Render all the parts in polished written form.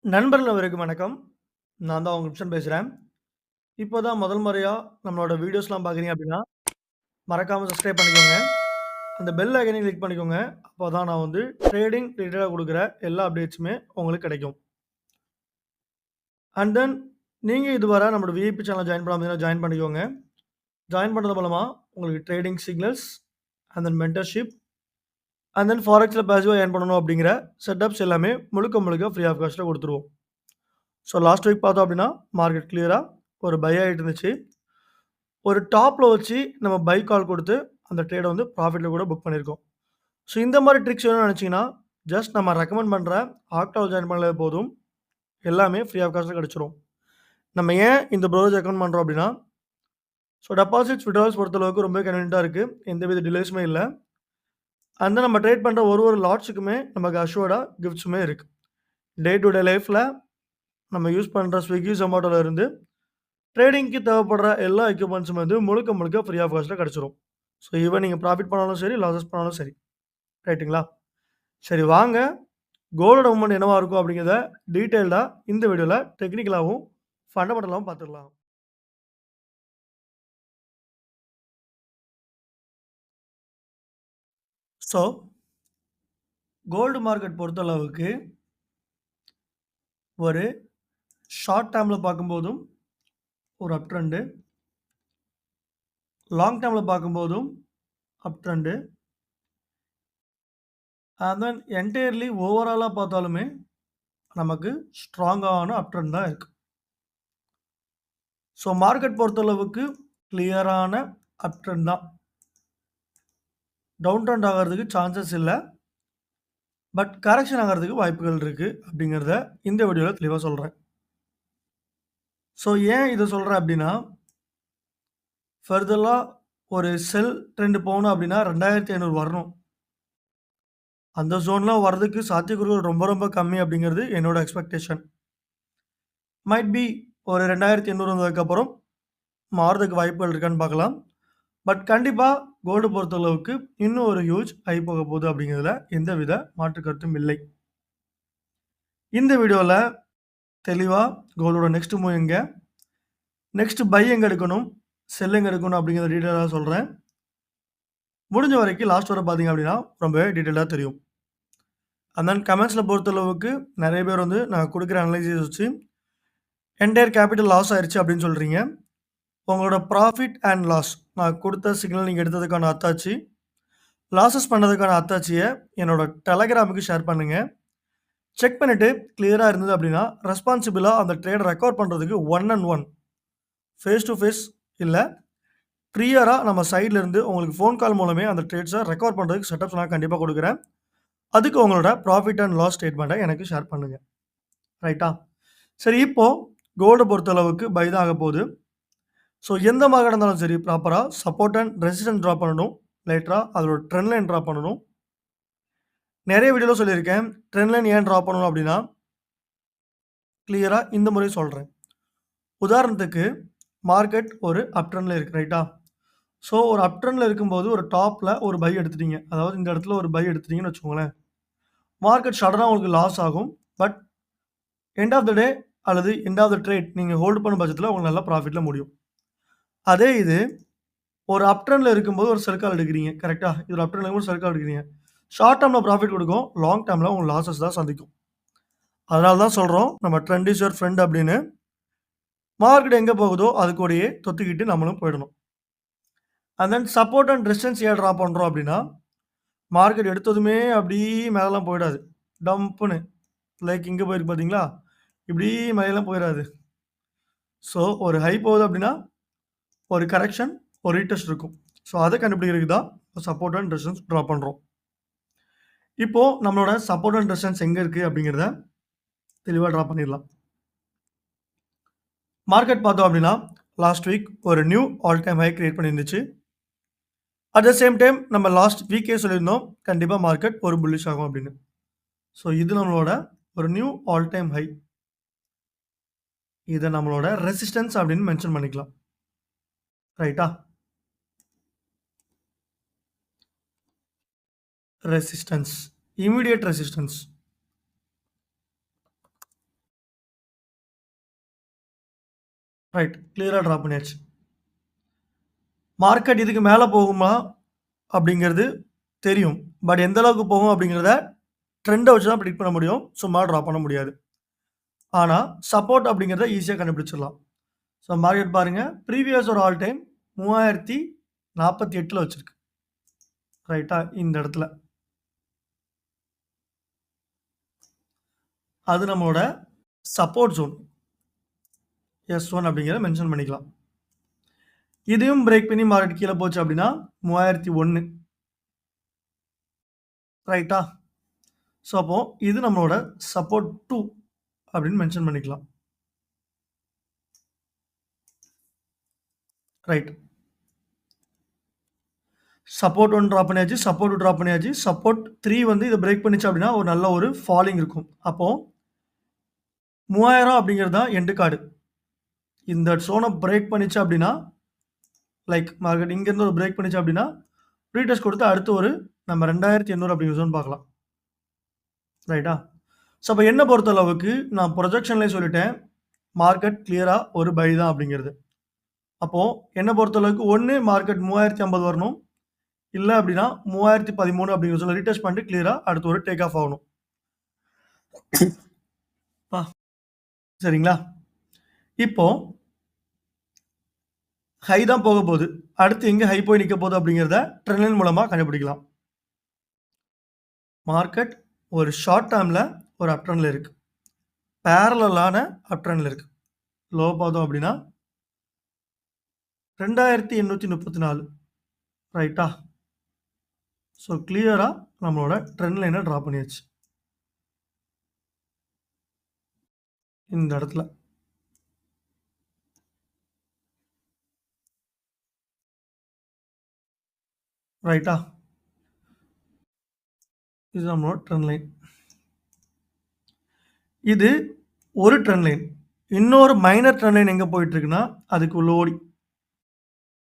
நண்பர்கள் அனைவருக்கும் வணக்கம். நான் தான் உங்க கிருஷ்ணன் பேசுறேன். இப்போ தான் முதல் முறையா நம்மளோட வீடியோஸ்லாம் பார்க்குறீங்க அப்படின்னா, மறக்காம சப்ஸ்கிரைப் பண்ணிக்கோங்க. அந்த பெல் ஐகானையும் கிளிக் பண்ணிக்கோங்க. அப்போ தான் நான் வந்து ட்ரேடிங் ரிலேட்டடா குடுக்குற எல்லா அப்டேட்ஸுமே உங்களுக்கு கிடைக்கும். அண்ட் தென் நீங்க இதுவரை நம்மளோட விஐபி சேனல் ஜாயின் பண்ணாம இருந்தீங்கன்னா ஜாயின் பண்ணிக்கோங்க. ஜாயின் பண்றது மூலமா உங்களுக்கு trading signals, and then mentorship, and then ஃபாரெக்ஸ்ல பாசிவா ஏர்ன் பண்ணணும் அப்படிங்கிற செட்டப்ஸ் எல்லாமே முழுக்க முழுக்க ஃப்ரீ ஆஃப் காஸ்ட்ல குடுத்துருவோம். ஸோ லாஸ்ட் வீக் பார்த்தோம் அப்படின்னா, மார்க்கெட் கிளியரா ஒரு பை ஆயிட்டு இருந்துச்சு. ஒரு டாப்ல வச்சு நம்ம பை கால் குடுத்து, அந்த ட்ரேட வந்து ப்ராஃபிட்ல கூட புக் பண்ணியிருக்கோம். ஸோ இந்த மாரி ட்ரிக்ஸ் வேணும்னு நெனச்சீங்கன்னா, ஜஸ்ட் நம்ம ரெக்கமெண்ட் பண்ற ஆக்டால ஜாயின் பண்ணாலே போதும். எல்லாமே ஃப்ரீ ஆஃப் காஸ்ட்ல கெடைச்சிரும். நம்ம ஏன் இந்த ப்ரோக்கரேஜ் ரெக்கமெண்ட் பண்றோம் அப்டின்னா, ஸோ டெபாசிட்ஸ், வித்ட்ராவல்ஸ் பொறுத்தளவுக்கு ரொம்பவே கன்வீனியன்ட்டா இருக்கு. எந்தவித டிலேஸுமே இல்ல. அண்ட் தென் நம்ம ட்ரேட் பண்ற ஒரு லாட்ஸுக்குமே நமக்கு அஷ்யூர்டா கிஃப்ட்ஸுமே இருக்கு. டே டு டே லைஃப்ல நம்ம யூஸ் பண்ற Swiggy, Zomatoல இருந்து ட்ரேடிங்க்கு தேவைப்படுற எல்லா எக்யூப்மெண்ட்ஸும் வந்து முழுக்க முழுக்க ஃப்ரீ ஆஃப் காஸ்ட்ல கெடைச்சிரும். ஸோ ஈவன் நீங்க ப்ராஃபிட் பண்ணாலும் சரி, லாஸஸ் பண்ணாலும் சரி. ரைட்டுங்களா? சரி வாங்க, கோல்டோட மூவ்மெண்ட் என்னவா இருக்கும் அப்படிங்கிறத டீட்டெயில்டா இந்த வீடியோல டெக்னிக்கலாவும், ஃபண்டமெண்டலாவும் பார்த்துடலாம். ஸோ கோல்டு மார்க்கெட் பொறுத்தளவுக்கு ஒரு ஷார்ட் டேர்ம்ல பார்க்கும்போதும் ஒரு அப் ட்ரெண்டு, லாங் டேர்ம்ல பார்க்கும்போதும் அப் ட்ரெண்டு, அண்ட் தென் என்டையர்லி ஓவராலா பார்த்தாலுமே நமக்கு ஸ்ட்ராங்கான அப் ட்ரெண்ட் தான் இருக்கு. ஸோ மார்க்கெட் பொறுத்தளவுக்கு கிளியரான அப் ட்ரெண்ட் தான். டவுன் ட்ரெண்ட் ஆகறதுக்கு சான்சஸ் இல்ல. பட் கரெக்ஷன் ஆகறதுக்கு வாய்ப்புகள் இருக்கு அப்படிங்கிறத இந்த வீடியோல தெளிவா சொல்றேன். ஸோ ஏன் இத சொல்றேன் அப்படின்னா, ஃபர்தரா ஒரு செல் ட்ரெண்ட் போணும் அப்படின்னா 2500 வரணும். அந்த ஜோன்லாம் வரதுக்கு சாத்தியக்கூறுகள் ரொம்ப ரொம்ப கம்மி அப்படிங்கிறது என்னோட எக்ஸ்பெக்டேஷன். மைட் பி ஒரு 2800 வந்ததுக்கப்புறம் மாறுறதுக்கு வாய்ப்புகள் இருக்கான்னு பார்க்கலாம். பட் கண்டிப்பா கோல்டு பொறுத்தளவுக்கு இன்னும் ஒரு ஹியூஜ் ஹை போக போகுது அப்படிங்கிறதுல எந்தவித மாற்று கருத்தும் இல்லை. இந்த வீடியோல தெளிவா கோல்டோட நெக்ஸ்ட் மூவ் எங்க? நெக்ஸ்ட் பை எங்க எடுக்கணும்? செல் எங்க எடுக்கணும்? அப்படிங்கிறத டீட்டெயிலா சொல்றேன். முடிஞ்ச வரைக்கும் லாஸ்ட் வர பார்த்தீங்க அப்படின்னா, ரொம்பவே டீட்டெயிலா தெரியும். அண்ட் தென் கமெண்ட்ஸ்ல பொறுத்தளவுக்கு நெறைய பேர் வந்து நான் குடுக்குற அனலைசிஸ் வச்சு என்டையர் கேப்பிட்டல் லாஸ் ஆயிருச்சு அப்படின்னு சொல்றீங்க. உங்களோட ப்ராஃபிட் அண்ட் லாஸ் நான் குடுத்த சிக்னல் நீங்க எடுத்ததுக்கான அத்தாட்சி, லாஸஸ் பண்ணதுக்கான அத்தாட்சிய என்னோட டெலகிராமுக்கு ஷேர் பண்ணுங்க. செக் பண்ணிட்டு கிளியரா இருந்தது அப்படின்னா, ரெஸ்பான்சிபிளா அந்த ட்ரேட ரெக்கவர் பண்றதுக்கு one and one phase two phase இல்ல, ப்ரியரா நம்ம சைட்ல இருந்து உங்களுக்கு ஃபோன் கால் மூலமே அந்த ட்ரேட்ஸ ரெக்கவர் பண்றதுக்கு செட்டப்ஸ் நான் கண்டிப்பா குடுக்குறேன். அதுக்கு உங்களோட ப்ராஃபிட் அண்ட் லாஸ் ஸ்டேட்மெண்ட்ட எனக்கு ஷேர் பண்ணுங்க. ரைட்டா? சரி இப்போ கோல்ட பொறுத்தளவுக்கு பை தான் ஆகப்போது. ஸோ எந்த மார்க்கெட்டா இருந்தாலும் சரி ப்ராப்பரா சப்போர்ட் அண்ட் ரெசிஸ்டன்ஸ் டிரா பண்ணணும். லேட்டரா அதோட ட்ரெண்ட் லைன் டிரா பண்ணணும். நெறைய வீடியோல சொல்லியிருக்கேன். ட்ரெண்ட் லைன் ஏன் டிரா பண்ணணும் அப்படின்னா, கிளியரா இந்த முறை சொல்றேன். உதாரணத்துக்கு மார்க்கெட் ஒரு அப் ட்ரெண்ட்ல இருக்கு. ரைட்டா? ஸோ ஒரு அப் ட்ரெண்ட்ல இருக்கும்போது ஒரு டாப்ல ஒரு பை எடுத்துட்டீங்க. அதாவது இந்த இடத்துல ஒரு பை எடுத்துட்டீங்கன்னு வச்சுக்கோங்களேன். மார்க்கெட் சடனா உங்களுக்கு லாஸ் ஆகும். பட் எண்ட் ஆஃப் த டே அல்லது எண்ட் ஆஃப் த ட்ரேட் நீங்க ஹோல்ட் பண்ணும் பட்சத்தில உங்களுக்கு நல்ல ப்ராஃபிட்ல முடியும். அதே இது ஒரு அப் ட்ரெண்ட்ல இருக்கும்போது ஒரு செல் கால் எடுக்கிறீங்க. கரெக்ட்டா? இது ஒரு அப் ட்ரெண்ட்ல இருக்கும்போது செல் கால் எடுக்கிறீங்க. ஷார்ட் டெர்ம்ல ப்ராஃபிட் குடுக்கும். லாங் டெர்ம்ல உங்களுக்கு லாஸஸ் தான் சந்திக்கும். அதனால தான் சொல்றோம், நம்ம ட்ரெண்ட் இஸ் யுவர் ஃபிரெண்ட் அப்படின்னு. மார்க்கெட் எங்க போகுதோ அது கூடயே தொத்திக்கிட்டு நம்மளும் போயிடணும். And then support and resistance ஏன் டிரா பண்றோம் அப்படின்னா, மார்க்கெட் எடுத்ததுமே அப்படி மேலலாம் போயிடாது. டம்ப்புன்னு லைக் இங்க போயிருக்கு பார்த்தீங்களா? இப்படி மேலலாம் போயிறாது. ஸோ ஒரு ஹை போகுது அப்படின்னா, ஒரு கரெக்ஷன், ஒரு ரீடெஸ்ட் இருக்கும். ஸோ அத கண்டுபிடிக்கிறதுக்கு தான் சப்போர்ட் அண்ட் ரெசிஸ்டன்ஸ் டிரா பண்றோம். இப்போ நம்மளோட சப்போர்ட் அண்ட் ரெசிஸ்டன்ஸ் எங்க இருக்கு அப்படிங்கிறத தெளிவா டிரா பண்ணிடலாம். மார்க்கெட் பார்த்தோம் அப்படின்னா, லாஸ்ட் வீக் ஒரு new all time high create பண்ணியிருந்துச்சு. அட் த சேம் டைம் நம்ம லாஸ்ட் வீக்கே சொல்லியிருந்தோம், கண்டிப்பா மார்க்கெட் ஒரு புல்லிஷ் ஆகும் அப்படின்னு. ஸோ இது நம்மளோட ஒரு நியூ ஆல் டைம் ஹை. இத நம்மளோட ரெசிஸ்டன்ஸ் அப்படின்னு மென்ஷன் பண்ணிக்கலாம். ரைட்டா? ரெசிஸ்டன்ஸ். Immediate resistance. ரைட். கிளியரா ட்ரா பண்ணியாச்சு. மார்க்கெட் இதுக்கு மேல போகுமா? அப்படிங்கிறது தெரியும். பட் எந்த அளவுக்கு போகும் அப்படிங்கிறத ட்ரெண்ட வச்சு தான் பிரெடிக்ட் பண்ண முடியும். சும்மா ட்ரா பண்ண முடியாது. ஆனா, சப்போர்ட் அப்படிங்கிறத ஈஸியா கண்டுபிடிச்சிடலாம். ஸோ மார்க்கெட் பாருங்க, ப்ரீவியஸ் ஒரு ஆல் டைம் 3048ல வச்சிருக்கு. ரைட்டா? இந்த இடத்துல. அது நம்மளோட சப்போர்ட் ஜோன். S1 அப்படிங்கிறத மென்ஷன் பண்ணிக்கலாம். இதையும் பிரேக் பண்ணி மார்க்கெட் கீழ போச்சு அப்படின்னா 3001 ரைட்டா? ஸோ அப்போ இது நம்மளோட சப்போர்ட் 2 அப்படின்னு மென்ஷன் பண்ணிக்கலாம். ரைட். சப்போர்ட் 1 ட்ரா பண்ணியாச்சு. சப்போர்ட் 2 ட்ரா பண்ணியாச்சு. சப்போர்ட் 3 வந்து இத பிரேக் பண்ணுச்சு அப்படின்னா, ஒரு நல்ல ஒரு ஃபாலிங் இருக்கும். அப்போ 3000 அப்படிங்கிறது தான் எண்ட் கார்டு. இந்த ஸோன பிரேக் பண்ணிச்சு அப்படின்னா, லைக் மார்க்கெட் இங்கேருந்து ஒரு பிரேக் பண்ணிச்சு அப்படின்னா, ரீடெஸ்ட் கொடுத்து அடுத்து ஒரு நம்ம 2800 அப்படிங்கிற ஜோன் பார்க்கலாம். ரைட்டா? ஸோ அப்ப என்ன பொறுத்தளவுக்கு நான் ப்ரொஜெக்ஷன்லயே சொல்லிட்டேன். மார்க்கெட் கிளியரா ஒரு பை தான் அப்படிங்கிறது. அப்போ என்ன பொறுத்தளவுக்கு ஒண்ணு மார்க்கெட் 3050 வரணும். இல்ல அப்படின்னா 3013 அப்படிங்கிற ஜோன்ல ரீடெஸ்ட் பண்ணிட்டு கிளியரா அடுத்து ஒரு டேக் ஆஃப் ஆகணும். சரிங்களா? இப்போ ஹை தான் போக போகுது. அடுத்து எங்க ஹை போய் நிக்க போகுது அப்படிங்கிறத ட்ரெண்ட் லைன் மூலமா கண்டுபிடிக்கலாம். மார்க்கெட் ஒரு ஷார்ட் டெர்ம்ல ஒரு அப் ட்ரெண்ட்ல இருக்கு. பேரலலான அப் ட்ரெண்ட்ல இருக்கு. லோ பார்த்தோம் அப்படின்னா 2834 ரைட்டா? ஸோ கிளியரா நம்மளோட ட்ரெண்ட் லைன ட்ரா பண்ணியாச்சு. இந்த இடத்துல. ரைட்டா? இது நம்மளோட ட்ரெண்ட் லைன். இது ஒரு ட்ரெண்ட் லைன். இன்னொரு மைனர் ட்ரெண்ட் லைன் எங்க போயிட்டு இருக்குன்னா, அதுக்கு உள்ள ஓடி.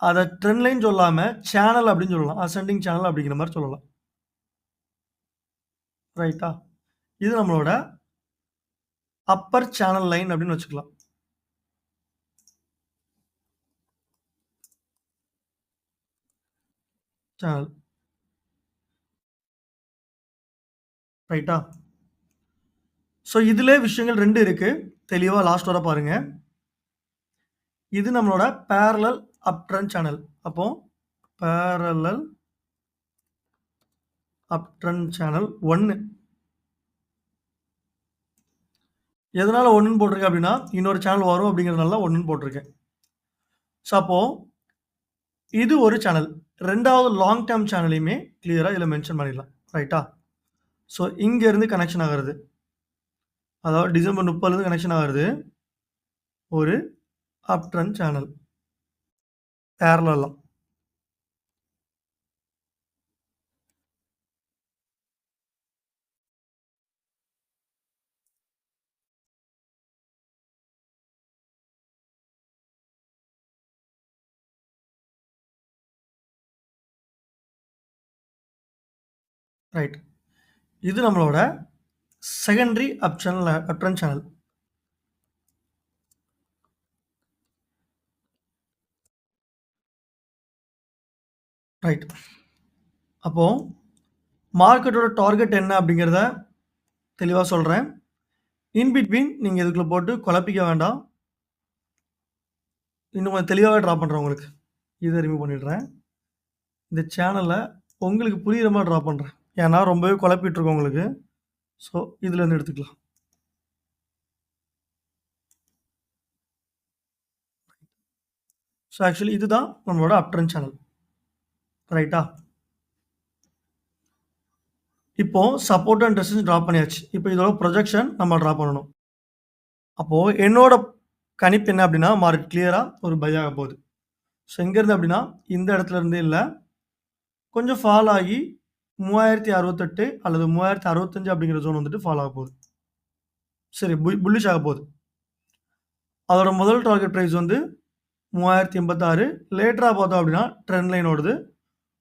அத ட்ரெண்ட் லைன் சொல்லாம சேனல் அப்படின்னு சொல்லலாம். அசெண்டிங் சேனல் அப்படிங்கிற மாரி சொல்லலாம். ரைட்டா? இது நம்மளோட அப்பர் சேனல் லைன் அப்படின்னு வச்சுக்கலாம். சேனல். ரைட்டா? ஸோ இதிலே விஷயங்கள் 2 இருக்கு. தெளிவா லாஸ்ட் வர பாருங்க. இது நம்மளோட பேரலல் அப் ட்ரெண்ட் சேனல். அப்போ பேரலல் அப் ட்ரெண்ட் சேனல் 1. எதனால 1ன்னு போட்டிருக்கேன் அப்படின்னா, இன்னொரு சேனல் வரும் அப்படிங்கிறதுனால தான் 1ன்னு போட்டிருக்கேன். ஸோ அப்போ இது ஒரு சேனல். 2வது லாங் டெர்ம் சேனலையுமே கிளியரா இதில மென்ஷன் பண்ணிடலாம். ரைட்டா? ஸோ இங்க இருந்து கனெக்ஷன் ஆகுறது. அதாவது டிசம்பர் 30லேருந்து கனெக்ஷன் ஆகுறது. ஒரு அப் ட்ரெண்ட் சேனல். பேரலலா. ரைட். இது நம்மளோட செகண்டரி அப் ட்ரெண்ட் சேனல். ரைட். அப்போ மார்க்கெட்டோட டார்கெட் என்ன அப்படிங்கிறத தெளிவா சொல்றேன். இன் பிட்வீன் நீங்க இதுக்குள்ள போட்டு குழப்பிக்க வேண்டாம். இன்னும் கொஞ்சம் தெளிவாவே ட்ரா பண்றேன் உங்களுக்கு. இத ரிமூவ் பண்ணிடுறேன். இந்த சேனல உங்களுக்கு புரியிற மாரி ட்ரா பண்றேன். ஏன்னா ரொம்பவே குழப்பிட்டு இருக்கும் உங்களுக்கு. ஸோ இதுலேருந்து எடுத்துக்கலாம். ஸோ ஆக்சுவலி இதுதான் நம்மளோட அப் ட்ரெண்ட் சேனல். ரைட்டா? இப்போ சப்போர்ட் அண்ட் ரெசிஸ்டன்ஸ் ட்ரா பண்ணியாச்சு. இப்போ இதோட ப்ரொஜெக்ஷன் நம்ம ட்ரா பண்ணணும். அப்போ என்னோட கணிப்பு என்ன அப்படின்னா, மார்க்கெட் கிளியரா ஒரு பை ஆக போகுது. ஸோ எங்கேருந்து அப்படின்னா, இந்த இடத்துல இருந்து இல்ல. கொஞ்சம் ஃபால் ஆகி 3068 அல்லது 3065 அப்படிங்கிற ஜோன் வந்துட்டு ஃபால் ஆக போகுது. சரி புல்லிஷ் ஆக போகுது. அதோட முதல் டார்கெட் பிரைஸ் வந்து 3086. லேட்டரா பார்த்தோம் அப்படின்னா, ட்ரெண்ட் லைன் ஓடுது.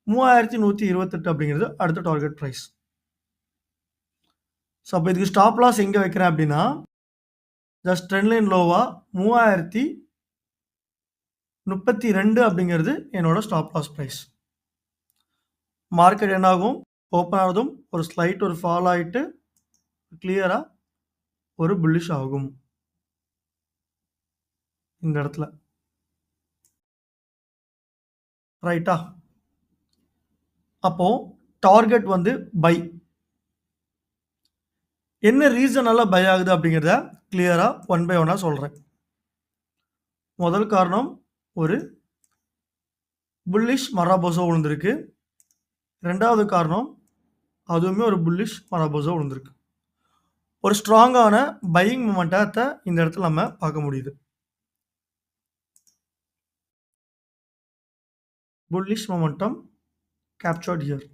3128 அப்படிங்கிறது அடுத்த டார்கெட் பிரைஸ். ஸோ அப்போ இதுக்கு ஸ்டாப் லாஸ் எங்க வைக்கிறேன் அப்படின்னா, ஜஸ்ட் ட்ரெண்ட் லைன் லோவா 3000 32 அப்படிங்கிறது என்னோட ஸ்டாப் லாஸ் பிரைஸ். மார்க்கெட் என்ன ஆகும்? ஓப்பன் ஆனதும் ஒரு ஸ்லைட் ஒரு ஃபால் ஆயிட்டு கிளியரா ஒரு புல்லிஷ் ஆகும். இந்த இடத்துல. ரைட்டா? அப்போ டார்கெட் வந்து பை. என்ன ரீசனால பை ஆகுது அப்படிங்கிறத கிளியரா ஒன் பை ஒன்னா சொல்றேன். முதல் காரணம் ஒரு புல்லிஷ் மராபோசோ விழுந்திருக்கு. 2வது காரணம் அதுவுமே ஒரு புல்லிஷ் மராபோசோ விழுந்திருக்கு. ஒரு ஸ்ட்ராங்கான பையிங் மொமெண்டத்த இந்த இடத்துல நம்ம பார்க்க முடியுது. bullish momentum captured here.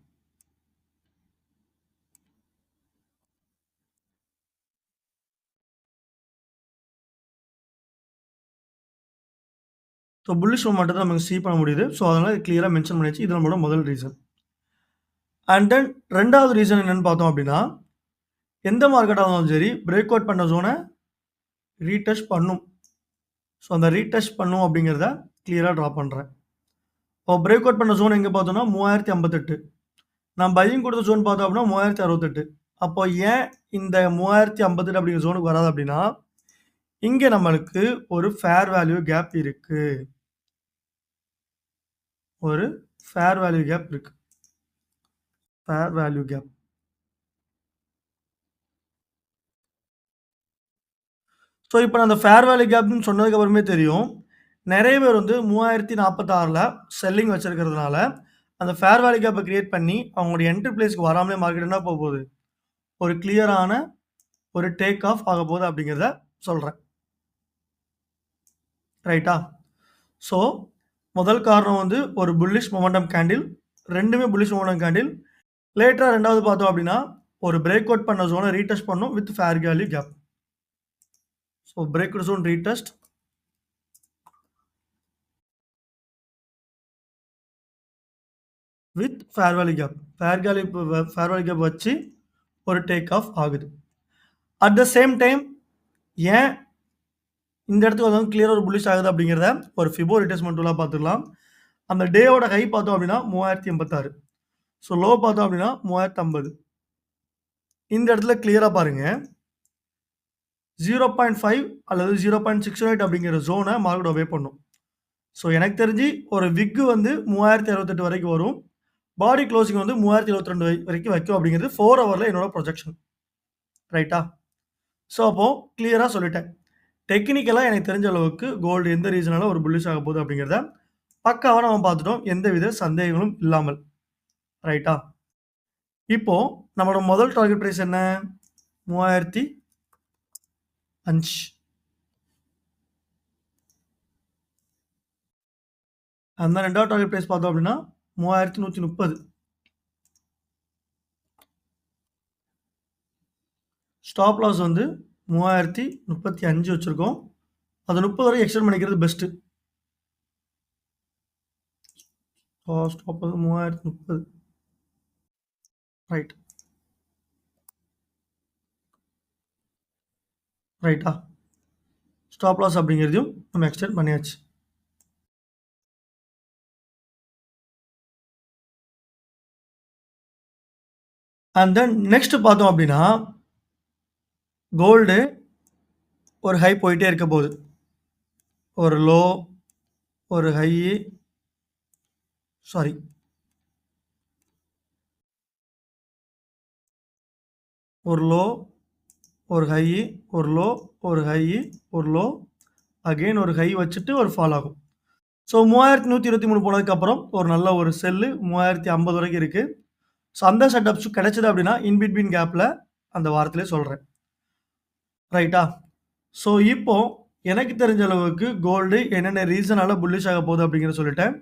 So bullish மொமெண்டத்தை நமக்கு see பண்ண முடியுது. ஸோ அதனால் கிளியராக மென்ஷன் பண்ணியாச்சு. இது நம்மளோட முதல் ரீசன். அண்ட் தென் 2வது ரீசன் என்னன்னு பார்த்தோம் அப்படின்னா, எந்த மார்க்கெட்டாக இருந்தாலும் சரி பிரேக் அவுட் பண்ண ஜோனை ரீடெஸ்ட் பண்ணும். ஸோ அந்த ரீடெஸ்ட் பண்ணும் அப்படிங்கிறத கிளியராக ட்ரா பண்ணுறேன். இப்போ பிரேக் அவுட் பண்ண ஜோன் எங்கே பார்த்தோம்னா 3058. நான் பையிங் கொடுத்த ஜோன் பார்த்தோம் அப்படின்னா 3068. அப்போ ஏன் இந்த 3058 அப்படிங்கிற ஜோனுக்கு வராது அப்படின்னா, இங்கே நம்மளுக்கு ஒரு ஃபேர் வேல்யூ கேப் இருக்கு. ஒரு ஃபேர் வேல்யூ கேப் இருக்கு. Fair value gap. ஸோ இப்போ நான் அந்த ஃபேர் வேல்யூ கேப்னு சொன்னதுக்கு அப்புறமே தெரியும். நிறைய பேர் வந்து 3046ல செல்லிங் வச்சிருக்கிறதுனால, அந்த ஃபேர் வேல்யூ கேப்பை கிரியேட் பண்ணி அவங்களுடைய என்ட்ரி பிளேஸ்க்கு வராமலே மார்க்கெட் என்ன போகுது? ஒரு கிளியரான ஒரு டேக் ஆஃப் ஆக போகுது அப்படிங்கிறத சொல்றேன். ரைட்டா? ஸோ முதல் காரணம் வந்து ஒரு புல்லிஷ் மொமெண்டம் கேண்டில். 2மே புல்லிஷ் மொமெண்டம் கேண்டில். லேட்டரா 2வது பார்த்தோம் அப்படின்னா, ஒரு பிரேக் அவுட் பண்ண ஜோனை ரீடெஸ்ட் பண்ணும் with fair value gap. So break out zone retest. With fair value gap. Fair value gap வச்சு ஒரு டேக் ஆஃப் ஆகுது. அட் த சேம் டைம் ஏன் இந்த இடத்துக்கு வந்து கிளியராக ஒரு புல்லிஷ் ஆகுது அப்படிங்கிறத ஒரு ஃபிபோ ரிட்ரேஸ்மென்ட் டூலாக பார்த்துக்கலாம். அந்த டேயோட ஹை பார்த்தோம் அப்படின்னா 3086. ஸோ லோ பார்த்தோம் அப்படின்னா 3050. இந்த இடத்துல கிளியராக பாருங்க 0.5 அல்லது 0.68 அப்படிங்கிற ஜோனை மார்க்கெட் ஒபே பண்ணும். ஸோ எனக்கு தெரிஞ்சு ஒரு விக்கு வந்து 3068 வரைக்கும் வரும். பாடி க்ளோசிங் வந்து 3072 வரைக்கும் வைக்கும் அப்படிங்கிறது 4 ஹவரில் என்னோட ப்ரொஜெக்ஷன். ரைட்டா? ஸோ அப்போ கிளியராக சொல்லிட்டேன். டெக்னிக்கலாக எனக்கு தெரிஞ்ச அளவுக்கு கோல்டு எந்த ரீசனால ஒரு புல்லிஷ் ஆக போகுது அப்படிங்கிறத பக்காவாக நம்ம பார்த்துட்டோம். எந்தவித சந்தேகங்களும் இல்லாமல். ரைட்டா? இப்போ நம்மளோட முதல் டார்கெட் பிரைஸ் என்ன? 3005. அந்த 2வது டார்கெட் பிரைஸ் பார்த்தோம் அப்படின்னா 3130. ஸ்டாப் லாஸ் வந்து 3035 வச்சிருக்கோம். அது 30 வரை எக்ஸ்டெண்ட் பண்ணிக்கிறது பெஸ்ட்டு. Stop loss 3030. ரைட். ரைட்டா? ஸ்டாப் லாஸ் அப்படிங்கிறதையும் நம்ம எக்ஸ்டெண்ட் பண்ணியாச்சு. அண்ட் தென் நெக்ஸ்ட் பார்த்தோம் அப்படின்னா கோல்டு ஒரு ஹை போயிட்டே இருக்க போகுது. ஒரு லோ, ஒரு ஹை, சாரி ஒரு லோ, ஒரு ஹை, ஒரு லோ, ஒரு ஹை, ஒரு லோ, அகெயின் ஒரு ஹை வச்சுட்டு ஒரு ஃபால் ஆகும். ஸோ 3123 போனதுக்கப்புறம் ஒரு நல்ல ஒரு செல்லு 3050 வரைக்கும் இருக்குது. ஸோ அந்த செட்டப்ஸ் கிடைச்சது அப்படின்னா இன்பிட்வீன் கேப்பில் அந்த வாரத்திலே சொல்கிறேன். ரைட்டா? ஸோ இப்போ எனக்கு தெரிஞ்ச அளவுக்கு கோல்டு என்னென்ன ரீசனால புல்லிஷ் ஆக போகுது அப்படிங்கிறத சொல்லிட்டேன்.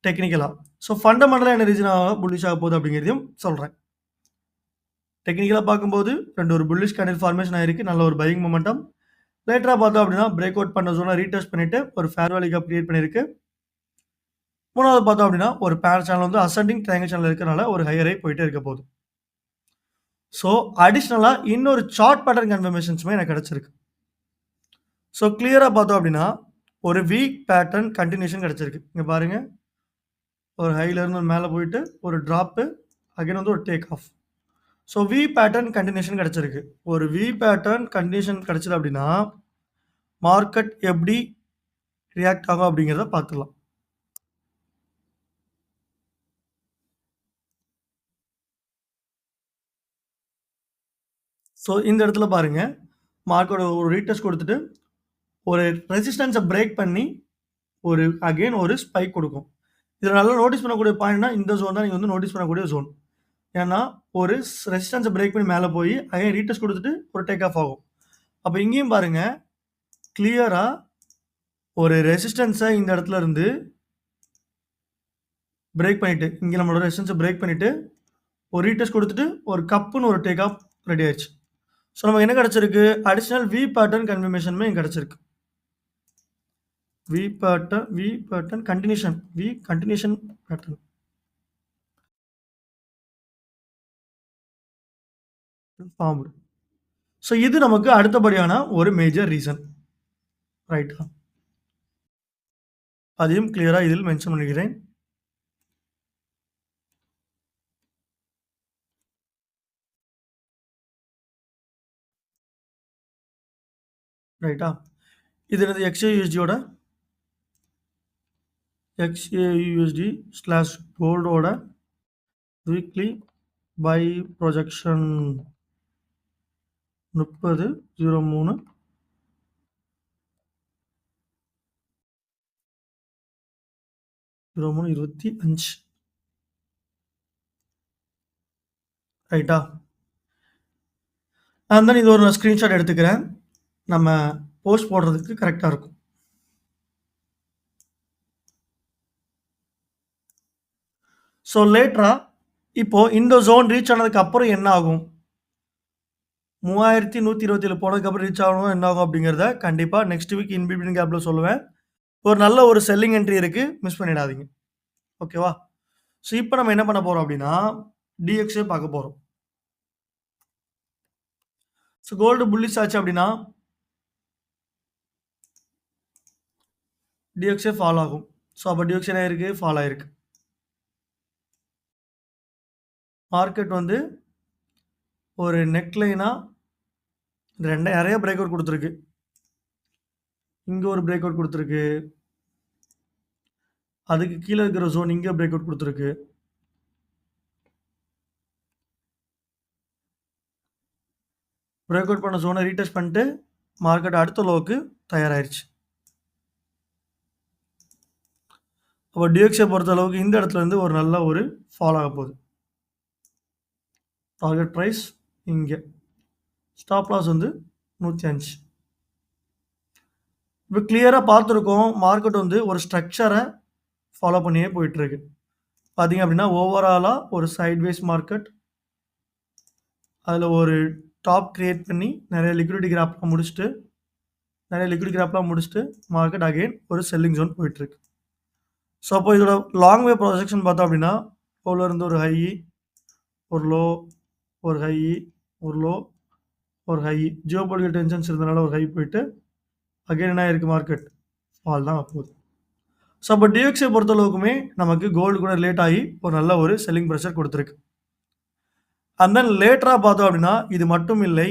டெக்னிக்கலாக. ஸோ ஃபண்டமெண்டலாக என்ன ரீசனாக புல்லிஷ் ஆக போகுது அப்படிங்கிறதையும் சொல்கிறேன். டெக்னிக்கலாக பார்க்கும்போது ஒரு புல்லிஷ் கேண்டில் ஃபார்மேஷன் ஆயிருக்கு. நல்ல ஒரு பையிங் மொமெண்டம். லேட்டராக பார்த்தோம் அப்படின்னா பிரேக் அவுட் பண்ண ஜோனை ரீடெஸ்ட் பண்ணிட்டு ஒரு ஃபேர் வேல்யூ கேப் கிரியேட் பண்ணியிருக்கு. 3வது பார்த்தோம் அப்படின்னா ஒரு பேர் சேனல் வந்து அசெண்டிங் ட்ரையாங்கிள் சேனல் இருக்கிறனால ஒரு ஹையர் ஹை போயிட்டே இருக்க போகுது. ஸோ அடிஷ்னலாக இன்னொரு சார்ட் பேட்டர்ன் கன்ஃபர்மேஷன்ஸுமே எனக்கு கிடச்சிருக்கு. ஸோ கிளியராக பார்த்தோம் அப்படின்னா ஒரு வீக் பேட்டர்ன் கன்டினியூஷன் கிடைச்சிருக்கு. இங்க பாருங்க. ஒரு ஹைல இருந்து மேல போயிட்டு ஒரு டிராப்பு, அகைன் வந்து ஒரு take off. So V pattern continuation கிடைச்சிருக்கு. ஒரு வி பேட்டர்ன் கன்டினியூஷன் கிடைச்சது அப்படின்னா, மார்க்கெட் எப்படி ரியாக்ட் ஆகும் அப்படிங்கிறத பார்த்துக்கலாம். ஸோ இந்த இடத்துல பாருங்க, மார்க்கெட் ஒரு ரீடெஸ்ட் குடுத்துட்டு, ஒரு ரெசிஸ்டன்ஸ பிரேக் பண்ணி, ஒரு அகைன் ஒரு ஸ்பைக் குடுக்கும். இதுல நல்லா நோட்டீஸ் பண்ணக்கூடிய பாயிண்ட்னா, இந்த ஜோன் தான் நீங்க வந்து நோட்டீஸ் பண்ணக்கூடிய ஜோன். ஏன்னா, ஒரு ரெசிஸ்டன்ஸ பிரேக் பண்ணி மேல போய், அகைன் ரீடெஸ்ட் குடுத்துட்டு ஒரு டேக் ஆஃப் ஆகும். அப்ப இங்கேயும் பாருங்க, கிளியரா ஒரு ரெசிஸ்டன்ஸ இந்த இடத்துல இருந்து பிரேக் பண்ணிட்டு, இங்க நம்மளோட ரெசிஸ்டன்ஸ பிரேக் பண்ணிட்டு, ஒரு ரீடெஸ்ட் குடுத்துட்டு, ஒரு கப்புன்னு ஒரு டேக் ஆஃப் ரெடி ஆயிருச்சு. ஸோ நமக்கு என்ன கிடைச்சிருக்கு? அடிஷனல் வி பேட்டர்ன் கன்ஃபர்மேஷனுமே இங்க கிடைச்சிருக்கு. V pattern continuation. V continuation pattern formed. So இது நமக்கு அடுத்தபடியான ஒரு மேஜர் ரீசன். ரைட்டா? அதையும் கிளியரா இதில் மென்ஷன் பண்ணுகிறேன். ரைட்டா? இது என்னது XAUSD-யோட XAUSD/கோல்டோட வீக்லி பை ப்ரொஜெக்ஷன் 30/03 03/25 ரைட்டா? அண்ட் தென் இது ஒரு நான் ஸ்கிரீன்ஷாட் எடுத்துக்கிறேன். நம்ம போஸ்ட் போடுறதுக்கு கரெக்ட்டா இருக்கும். ஸோ லேட்டரா இப்போ இந்த ஜோன் ரீச் ஆனதுக்கு அப்புறம் என்ன ஆகும்? 3127 போனதுக்கப்புறம் ரீச் ஆகணும் என்ன ஆகும் அப்படிங்கிறத கண்டிப்பா நெக்ஸ்ட் வீக் இன் பிட்வீன் கேப்ல சொல்லுவேன். ஒரு நல்ல ஒரு செல்லிங் என்ட்ரி இருக்கு. மிஸ் பண்ணிடாதீங்க. ஓகேவா? ஸோ இப்போ நம்ம என்ன பண்ண போறோம் அப்படின்னா, DXA பார்க்க போறோம். ஸோ கோல்டு புல்லிஷ் ஆச்சு அப்படின்னா, DXA ஃபால் ஆகும். ஸோ அப்ப DXA என்ன ஆயிருக்கு? ஃபால் ஆயிருக்கு. மார்க்கெட் வந்து ஒரு நெக் லைனா நெறைய பிரேக் அவுட் குடுத்திருக்கு. இங்க ஒரு பிரேக் அவுட் குடுத்திருக்கு. அதுக்கு கீழ இருக்கிற ஜோன் இங்க பிரேக் அவுட் குடுத்திருக்கு. பிரேக் அவுட் பண்ண ஜோன ரீடெஸ்ட் பண்ணிட்டு, மார்க்கெட் அடுத்த லோவுக்கு தயாராயிருச்சு. அப்ப DXA பொறுத்த அளவுக்கு இந்த இடத்துல இருந்து ஒரு நல்ல ஒரு ஃபால் ஆக போகுது. டார்கெட் பிரைஸ் இங்க. ஸ்டாப் லாஸ் வந்து 105. இப்ப கிளியரா பார்த்திருக்கோம். மார்க்கெட் வந்து ஒரு ஸ்ட்ரக்சர ஃபாலோ பண்ணியே போயிட்டு இருக்கு. பார்த்தீங்க அப்படின்னா, ஓவராலா ஒரு சைட்வேஸ் மார்க்கெட். அதுல ஒரு டாப் கிரியேட் பண்ணி நிறைய லிக்விடிட்டி கேப்லாம் முடிச்சுட்டு மார்க்கெட் அகைன் ஒரு செல்லிங் ஜோன் போயிட்டு இருக்கு. ஸோ அப்போ இதோட லாங் வே ப்ரொஜெக்ஷன் பார்த்தோம் அப்படின்னா, லோல இருந்து ஒரு ஹை, ஒரு லோ, ஒரு ஹை, ஒரு லோ, ஒரு ஹை. ஜியோபொலிட்டிக்கல் டென்ஷன்ஸ் இருந்தனால ஒரு ஹை போயிட்டு அகைன் என்ன ஆயிருக்கு மார்க்கெட்? ஃபால் தான் போகுது. ஸோ அப்போ DXA பொறுத்த அளவுக்குமே நமக்கு கோல்டு கூட ரிலேட் ஆகி ஒரு நல்ல ஒரு செல்லிங் பிரஷர் கொடுத்துருக்கு. அண்ட் தென் லேட்டரா பார்த்தோம் அப்படின்னா, இது மட்டும் இல்லை,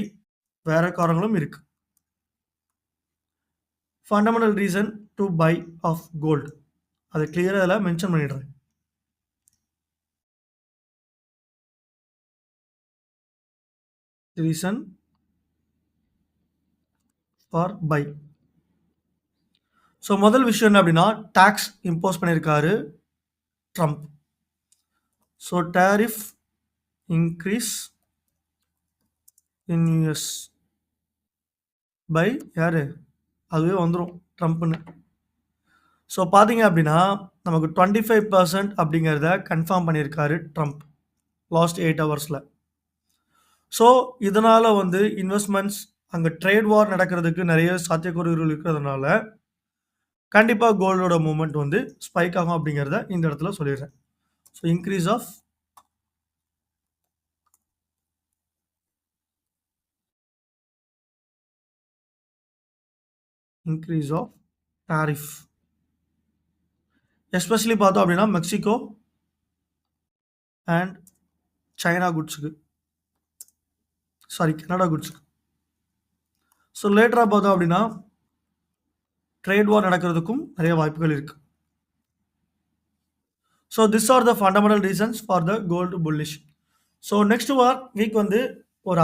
வேற காரணங்களும் இருக்கு. Fundamental reason to buy of gold. அதை கிளியரா இதில் மென்ஷன் பண்ணிடுறேன். Reason for buy. ஸோ முதல் விஷயம் என்ன அப்படின்னா, டாக்ஸ் இம்போஸ் பண்ணியிருக்காரு Trump. So tariff increase in US by யாரு? அதுவே வந்துடும் ட்ரம்ப்னு. ஸோ பார்த்தீங்க அப்படின்னா, நமக்கு 25% அப்படிங்கிறத கன்ஃபார்ம் பண்ணியிருக்காரு ட்ரம்ப் லாஸ்ட் 8 ஹவர்ஸில். ஸோ இதனால வந்து இன்வெஸ்ட்மெண்ட்ஸ் அங்கே ட்ரேட் வார் நடக்கிறதுக்கு நிறைய சாத்தியக்கூறுகள் இருக்கிறதுனால கண்டிப்பாக கோல்டோட மூவ்மெண்ட் வந்து ஸ்பைக் ஆகும் அப்படிங்கிறத இந்த இடத்துல சொல்லிடுறேன். So increase of tariff. Especially பார்த்தோம் அப்படின்னா மெக்சிகோ அண்ட் சைனா குட்ஸுக்கு. சாரி, கனடா குட்ஸுக்கு. ஸோ லேட்டரா பார்த்தோம் அப்படின்னா ட்ரேட் வார் நடக்கிறதுக்கும் நிறைய வாய்ப்புகள் இருக்கு. So this are the fundamental reasons for the gold bullish. So next week வந்து ஒரு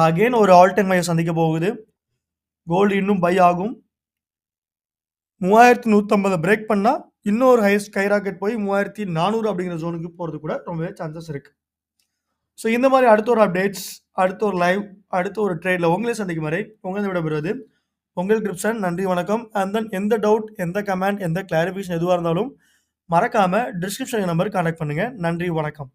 ஆல் டைம் ஹையை சந்திக்க போகுது. கோல்டு இன்னும் பை ஆகும். 3150 பிரேக் பண்ணால் இன்னொரு ஸ்கை ராக்கெட் போய் 3400 அப்படிங்கிற ஜோனுக்கு போகிறது கூட ரொம்பவே சான்சஸ் இருக்கு. ஸோ இந்த மாதிரி அடுத்த ஒரு அப்டேட்ஸ், அடுத்த ஒரு லைவ், அடுத்த ஒரு ட்ரேடில் உங்களே சந்திக்கும் வரை உங்களை விடப்படுவது உங்கள் கிரிப்சன். நன்றி, வணக்கம். அண்ட் தென் எந்த டவுட், எந்த கமெண்ட், எந்த கிளாரிஃபிகேஷன் எதுவாக இருந்தாலும் மறக்காமல் டிஸ்கிரிப்ஷன் நம்பருக்கு கான்டாக்ட் பண்ணுங்கள். நன்றி, வணக்கம்.